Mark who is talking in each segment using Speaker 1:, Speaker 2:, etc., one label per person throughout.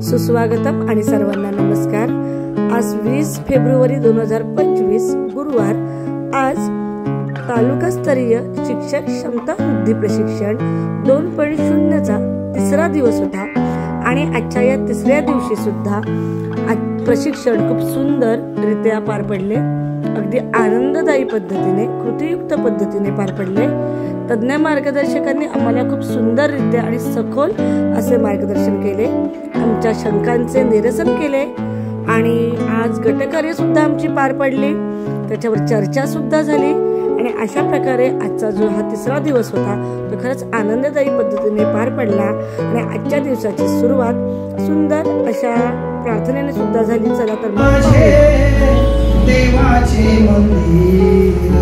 Speaker 1: सुस्वागतम आणि सर्वांना नमस्कार। आज 20 फेब्रुवारी 2025 गुरुवार। आज तालुकास्तरीय शिक्षक क्षमता वृद्धी प्रशिक्षण 2.0 चा तिसरा दिवस होता आणि आजच्या या तिसऱ्या दिवशी सुद्धा प्रशिक्षण खूप सुंदररित्या पार पडले। अगदी आनंददायी पद्धतीने कृतीयुक्त पद्धतीने पार पडले। तज्ञ मार्गदर्शकांनी आम्हाला खूप सुंदररित्या आणि सखोल असे मार्गदर्शन केले, आमच्या शंकांचे निरसन केले आणि आज गटकार्य सुद्धा आमची पार पडली, त्याच्यावर चर्चा सुद्धा झाली आणि अशा प्रकारे आजचा जो हा तिसरा दिवस होता तो खरंच आनंददायी पद्धतीने पार पडला आणि आजच्या दिवसाची सुरुवात सुंदर अशा प्रार्थनेने सुद्धा झाली। चला तर
Speaker 2: देवाचे मंदिर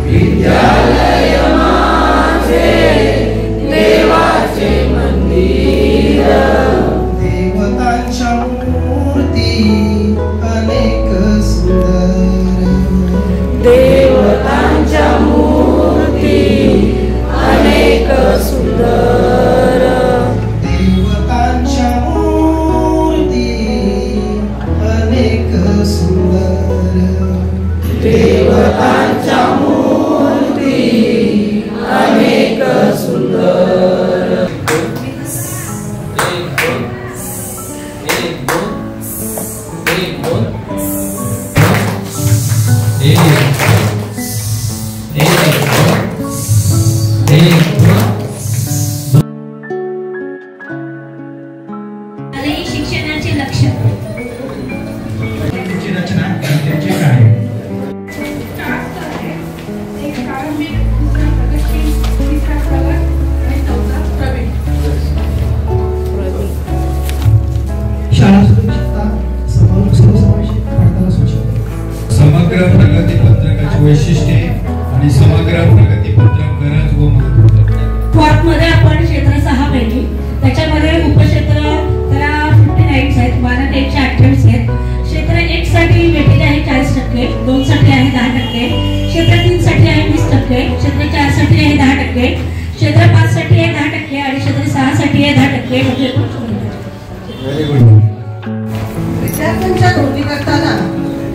Speaker 2: विद्यालय माझे देवाचे मंदिर, देवतांच्या मूर्ती अनेक सुंदर, देवतांच्या मूर्ती अनेक सुंदर, देवतांच्या मूर्ती अनेक सुंदर, देवतांच्या मूर्ती अनेक सुंदर।
Speaker 3: शिक्षणाचे लक्ष्य
Speaker 2: रचना त्याचे काय शाळा सुरक्षितता सर्वसमावेशक पडताना सूची,
Speaker 4: समग्र प्रगती पत्रकाची वैशिष्ट्ये आणि समग्र प्रगती पत्रक गरज व महत्त्व।
Speaker 3: फॉर्ममध्ये आपण क्षेत्र 6 पैकी त्याच्यामध्ये उपक्षेत्र त्याला 59 आहेत, वाहनात 128 आहेत। क्षेत्र 1 साठी वेटेज आहे 40%, 2 साठी आहे 10%, क्षेत्र 3 साठी आहे 20%, क्षेत्र 4 साठी आहे 10%, क्षेत्र 5 साठी आहे 10% आणि क्षेत्र 6 साठी आहे 10%। म्हणजे
Speaker 5: विद्यार्थ्यांच्या नोंदी करताना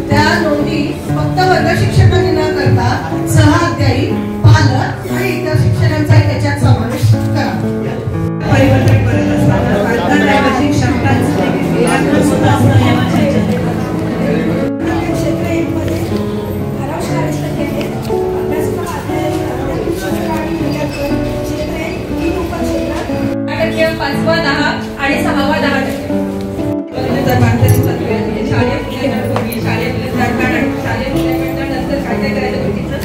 Speaker 5: त्या नोंदी फक्त वर्ग शिक्षकांनी न करता सहअध्यायी, पालक आणि इतर शिक्षकांचा त्याच्यात समावेश करा। परिवर्तन करत असताना आंतरराष्ट्रीय क्षमतांचे निराकरण होत असतं यावर चर्चा क्षेत्र 1 मध्ये 12% आहे, अभ्यासक्रम अध्याय क्षेत्र आणि क्षेत्र 1 3 उपक्षेत्र 10%, 5वा 10 आणि 6वा 10%। शालेय नंतर काय काय करायचं गोष्टीचं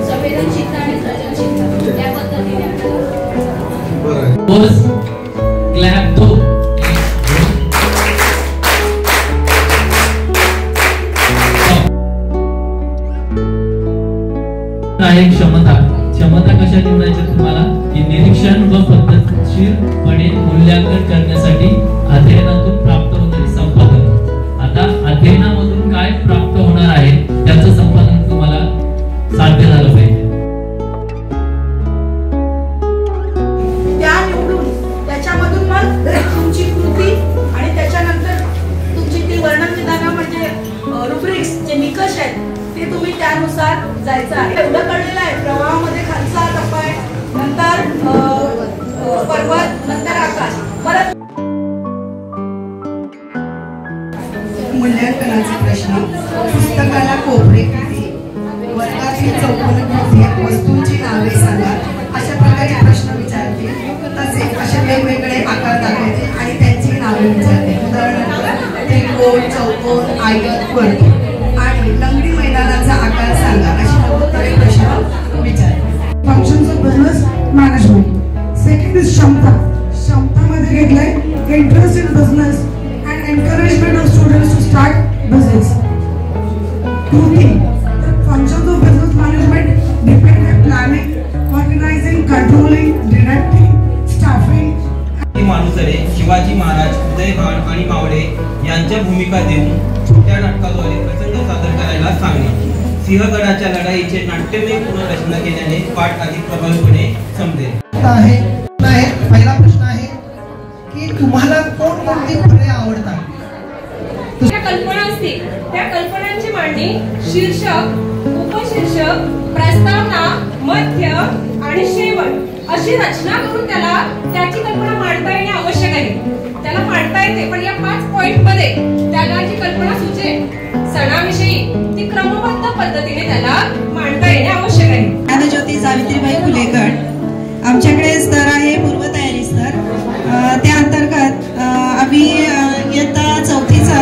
Speaker 5: संवेदनशीलता आणि सृजनशीलता या पद्धतीने
Speaker 6: क्षमता कशा निवडायच्या तुम्हाला की निरीक्षण व पद्धतशीरपणे मूल्यांकन करण्यासाठी अध्ययनातून प्राप्त होणारे संपादन। आता अध्ययनामधून काय प्राप्त होणार आहे त्याचं संपादन तुम्हाला साध्य झालं पाहिजे।
Speaker 5: त्या निवडून त्याच्यामधून मग तुमची कृती आणि त्याच्यानंतर तुमची ती वर्णन विधान म्हणजे रुब्रिक्स जे निकष आहेत ते तुम्ही त्यानुसार जायचं आहे। एवढं कळलेलं आहे प्रवाहामध्ये खालचा टप्पा आहे, नंतर पर्वत, नंतर आकाश, परत
Speaker 7: मूल्यांकनाचे प्रश्न, पुस्तकाला कोपरे किती, वर्गातील चौकोन किती, वस्तूंची नावे सांगा, अशा प्रकारे प्रश्न विचारते। तसेच असे वेगवेगळे आकार दाखवायचे आणि त्यांची नावे विचारते। उदाहरणार्थ त्रिकोण, चौकोन, आयत, वर्तुळ आणि लंगडी मैदानाचा आकार सांगा, अशी नवोत्तरे प्रश्न विचारते।
Speaker 8: Functions of business management. Second is क्षमता। क्षमतामध्ये घेतलंय interest in business and encouragement of students to start business. कृती functions of business management depend on planning, organising, controlling, directing, staffing.
Speaker 9: मानुसरे शिवाजी महाराज, उदयभान आणि मावळे यांच्या भूमिका देऊन छोट्या नाटकाद्वारे प्रसंग सादर करायला सांगणे। सिंहगडाच्या लढाईचे नाट्यमय पुनर्रचना केल्याने पाठ अधिक प्रभावीपणे समजेल.
Speaker 2: आहे पहिला प्रश्न आहे की तुम्हाला कोणकोणती फळे आवडतात?
Speaker 10: ज्या कल्पना असतील त्या कल्पनांची मांडणी शीर्षक, उपशीर्षक, प्रस्तावना, मध्य आणि शेवट अशी रचना करून त्याला त्याची कल्पना मांडता येणे आवश्यक आहे. त्याला मांडता येते पण या 5 पॉइंट मध्ये त्याला जी कल्पना सुचेल सणाविषयी ती क्रमबद्ध पद्धतीने त्याला मांडता येणे आवश्यक आहे.
Speaker 7: ज्ञानज्योती सावित्रीबाई फुले गट आमच्याकडे स्तर आहे पूर्वतयारी स्तर. त्या अंतर्गत आम्ही इयत्ता 4थीचा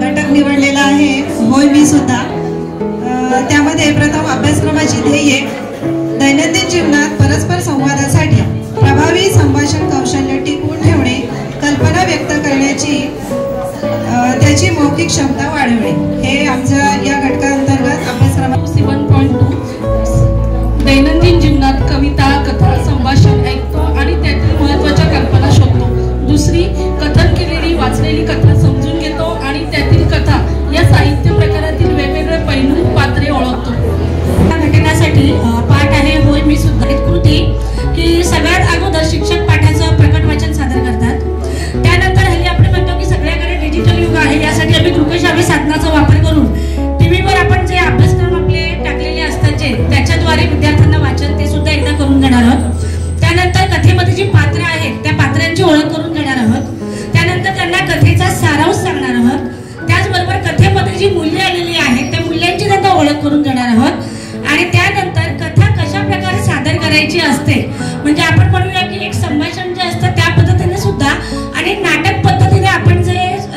Speaker 7: घटक निवडलेला आहे. होय मी सुद्धा. त्यामध्ये प्रथम अभ्यासक्रमाची ध्येये दैनंदिन जीवनात परस्पर संवादासाठी प्रभावी संभाषण कौशल्य टिकवून ठेवणे, कल्पना व्यक्त करण्याची त्याची मौखिक क्षमता वाढवणे हे आमच्या या घटकांतर्गत अभ्यासक्रमात
Speaker 10: 1.2 दैनंदिन जीवनात कविता, कथा, संभाषण ऐकतो आणि त्यातील महत्त्वाच्या कल्पना शोधतो. दुसरी, कथन केलेली वाचलेली कथा समजून घेतो आणि त्यातील कथा या साहित्य प्रकारातील वेगवेगळे पैलू, पात्रे ओळखतो.
Speaker 3: या घटनासाठी पाठ आहे होय मी सुद्धा कृती की सगळ्यात अगोदर शिक्षक पाठाचं प्रकट वाचन सादर करतात. त्यानंतर हल्ली आपण म्हणतो की सगळ्याकडे डिजिटल युग आहे, यासाठी आम्ही दृकश्राव्य साधनाचा वापर करून टीव्हीवर आपण जे अभ्यासक्रम आपले टाकलेले असतात त्याच्याद्वारे विद्यार्थ्यांना वाचन ते सुद्धा एकदा करून देणार आहोत. त्यानंतर कथेमध्ये जी पात्र आहेत त्या पात्रांची ओळख करून घेणार आहोत. त्यानंतर त्यांना कथेचा सारांश सांगणार आहोत. त्याचबरोबर कथेमध्ये जी मूल्य आलेली आहेत त्या मूल्यांची त्यांना ओळख करून देणार आहोत. आणि त्यानंतर कथा कशा प्रकारे सादर करायची असते म्हणजे आपण म्हणूया की एक संभाषण जे असतं त्या पद्धतीने सुद्धा आणि नाटक पद्धतीने आपण जे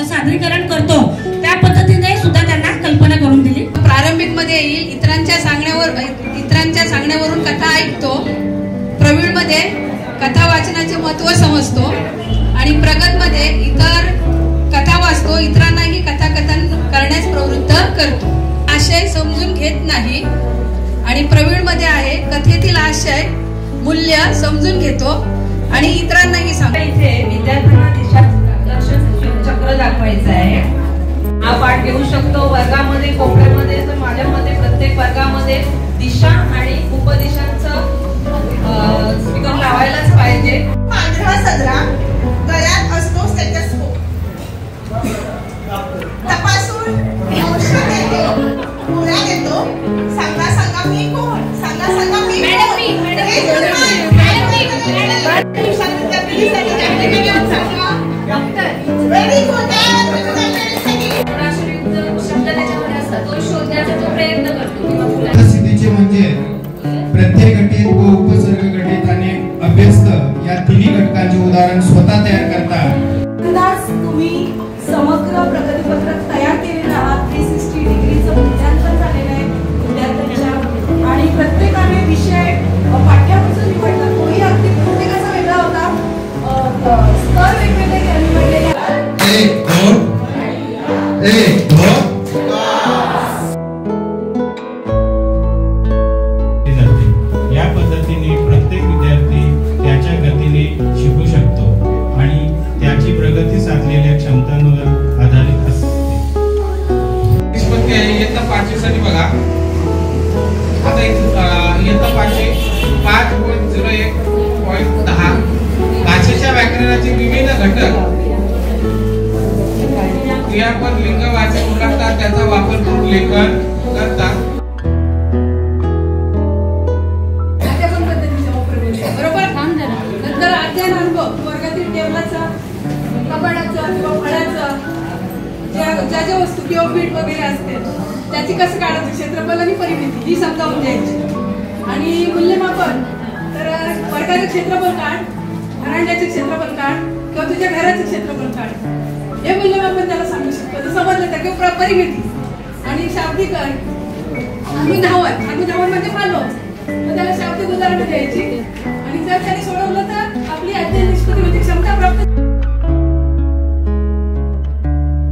Speaker 3: सादरीकरण करतो त्या पद्धतीने सुद्धा त्यांना कल्पना करून दिली.
Speaker 10: प्रारंभिक मध्ये येईल इतरांच्या सांगण्यावरून कथा ऐकतो. प्रवीण मध्ये कथा वाचनाचे महत्त्व समजतो आणि प्रगत मध्ये इतर कथा वाचतो, इतरांनाही कथाकथन करण्यास प्रवृत्त करतो. आशय समजून घेत नाही आणि प्रवीण मध्ये आहे कथेतील आशय मूल्य समजून घेतो आणि इतरांनाही सांगतो.
Speaker 11: इथे विद्यार्थ्यांना दिशा चक्र दाखवायचं आहे. हा पाठ घेऊ शकतो वर्गामध्ये, कोपऱ्यामध्ये. तर माझ्या मते प्रत्येक वर्गामध्ये दिशा आणि उपदिशांचं स्पीकर लावायलाच पाहिजे.
Speaker 5: पांढरा सदरा गळ्यात असतो स्टेथोस्कोप, तपासून औषध देतो, गोळ्या देतो. सांगा सांगा मी कोण, सांगा सांगा मी व्हेरी गुड.
Speaker 4: उपस्थितीचे म्हणजे प्रत्येक घटित व उपसर्ग घटित आणि अभ्यस्त या तिन्ही घटकांचे उदाहरण स्वतः तयार करतात.
Speaker 12: तुम्ही समग्र प्रगतीपत्रक तयार केलेलं आहात. 360 डिग्रीचं मूल्यांकन झालेलं आहे विद्यार्थ्यांच्या आणि प्रत्येकाने विषय पाठ्यपुस्तक निवडला. तोही अगदी प्रत्येकाचा वेगळा होता. स्तर वेगवेगळे निवडलेले.
Speaker 13: या पद्धतीने प्रत्येक विद्यार्थी त्याच्या गतीने शिकू शकतो आणि त्याची प्रगती साधलेल्या क्षमतांवर आधारित असते.
Speaker 9: निष्पत्ती आहे इयत्ता 5 साठी बघा. आता इयत्ता 5.01.10 भाषेच्या व्याकरणाचे विविध घटक क्रियापद लिंगवाचक ओळखतात, त्याचा वापर करून लेखन करतात.
Speaker 12: नंतर अध्ययन अनुभव वर्गातील टेबलाचा, कपाटाचा किंवा फळाचा ज्या वस्तू किंवा पीठ वगैरे असते त्याची कसं काढायचं, क्षेत्रफळ आणि परिमिती ही समजावून द्यायची. आणि मूल्यमापन तर वर्गाचं क्षेत्रफळ काढ, घराण्याचे क्षेत्रफळ काढ किंवा तुझ्या घराचं क्षेत्रफळ काढ. हे मूल्यमापन त्याला सांगू शकतो. जर समजलं तर किंवा परिमिती आणि शाब्दिकरण अनुधावन म्हणजे पालो, मग त्याला शाब्दिक उदाहरण द्यायची आणि जर त्याने सोडवलं तर आपली अध्ययन निष्पत्ती म्हणजे क्षमता प्राप्त.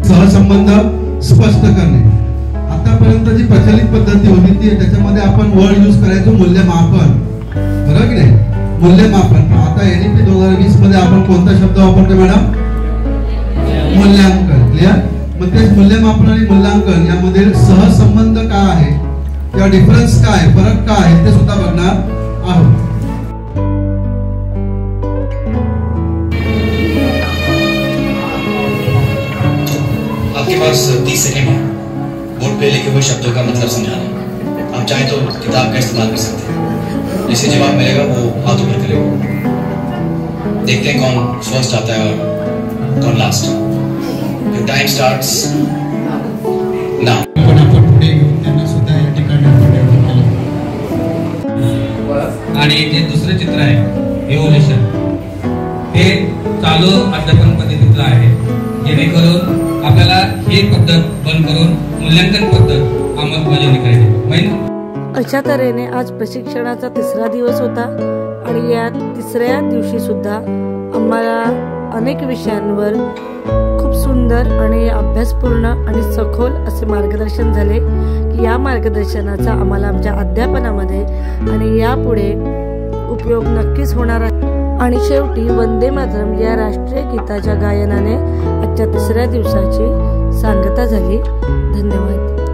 Speaker 14: सहसंबंध स्पष्ट करणे. आतापर्यंत जी प्रचलित पद्धती होती ती त्याच्यामध्ये आपण वर्ड यूज करायचो मूल्यमापन, बरोबर की नाही? मूल्यमापन. पण आता एनईपी 2020 मध्ये आपण कोणता शब्द वापरतो मॅडम? मूल्यांकन. क्लिअर? मग ते मूल्यमापन आणि मूल्यांकन यामध्ये सहसंबंध काय आहे किंवा डिफरन्स काय, फरक काय आहे ते सुद्धा बघणार आहोत.
Speaker 15: आपके पास 30 सेकंड है बोर्ड पे लिखे हुए शब्दों का मतलब समझाना. आप चाहे तो किताब का इस्तेमाल कर सकते हैं. जिसे जवाब मिलेगा वो हाथ ऊपर करेगा. देखते हैं कौन फर्स्ट आता है और कौन last. Your time starts now.
Speaker 16: आणि जे दुसरं चित्र आहे इव्होल्युशन, हे चालू अध्यापन पद्धतीतलं आहे, जेणेकरून आपल्याला ही पद्धत बंद करून मूल्यांकन पद्धत अंमलबजावणी करायची.
Speaker 1: अशा तऱ्हेने आज प्रशिक्षणाचा 3रा दिवस होता आणि या 3ऱ्या दिवशी सुद्धा आम्हाला अनेक विषयांवर खूप सुंदर आणि अभ्यासपूर्ण आणि सखोल असे मार्गदर्शन झाले की या मार्गदर्शनाचा आम्हाला आमच्या अध्यापनामध्ये आणि यापुढे उपयोग नक्कीच होणार आहे. आणि शेवटी वंदे मातरम या राष्ट्रीय गीताच्या गायनाने आजच्या 3ऱ्या दिवसाची सांगता झाली. धन्यवाद.